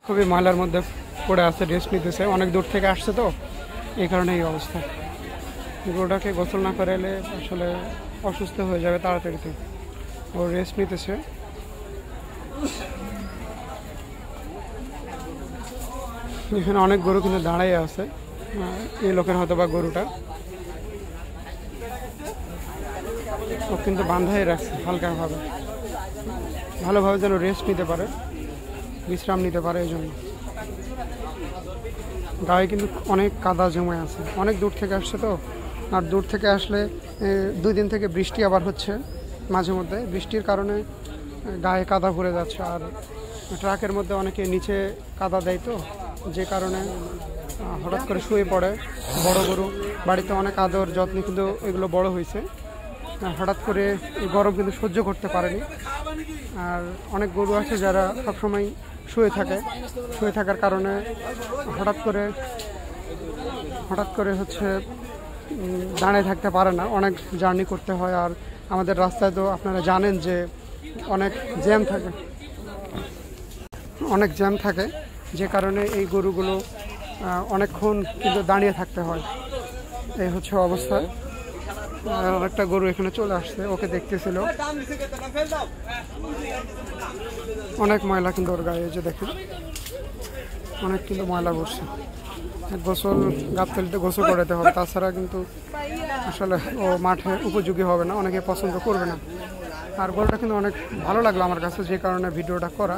খুবই ময়লার মধ্যে পড়ে আছে, রেস্ট নিতেছে, অনেক দূর থেকে আসছে তো এই কারণে এই অবস্থা। গরুটাকে গোসল না করালে আসলে অসুস্থ হয়ে যাবে তাড়াতাড়িতে। ও রেস্ট নিতেছে। এখানে অনেক গরু কিন্তু দাঁড়াই আছে, এই লোকের হয়তো বা গরুটা। ও কিন্তু বাঁধাই রাখছে হালকাভাবে, ভালোভাবে যেন রেস্ট নিতে পারে, বিশ্রাম নিতে পারে। এই জন্য গায়ে কিন্তু অনেক কাদা জমে আছে, অনেক দূর থেকে আসছে তো। আর দূর থেকে আসলে 2 দিন থেকে বৃষ্টি আবার হচ্ছে মাঝে মধ্যে, বৃষ্টির কারণে গায়ে কাদা ভরে যাচ্ছে। আর ট্রাকের মধ্যে অনেকে নিচে কাদা দেয় তো, যে কারণে হঠাৎ করে শুয়ে পড়ে। বড় গরু বাড়িতে অনেক আদর যত্ন, কিন্তু এগুলো বড় হয়েছে, হঠাৎ করে গরম কিন্তু সহ্য করতে পারেনি। আর অনেক গরু আছে যারা সবসময় শুয়ে থাকে, শুয়ে থাকার কারণে হঠাৎ করে হচ্ছে দাঁড়িয়ে থাকতে পারে না, অনেক জার্নি করতে হয়। আর আমাদের রাস্তায় তো আপনারা জানেন যে অনেক জ্যাম থাকে, যে কারণে এই গরুগুলো অনেকক্ষণ কিন্তু দাঁড়িয়ে থাকতে হয়। এই হচ্ছে অবস্থা। একটা গরু এখানে চলে আসছে, ওকে দেখতেছিল। অনেক ময়লা কিন্তু ওর গায়ে, যে দেখেন অনেক কিন্তু ময়লা করছে। গোসল গাবতলিতে গোসল করাতে হবে, তাছাড়া কিন্তু আসলে ও মাঠে উপযোগী হবে না, অনেকে পছন্দ করবে না। আর গরুটা কিন্তু অনেক ভালো লাগলো আমার কাছে, যে কারণে ভিডিওটা করা।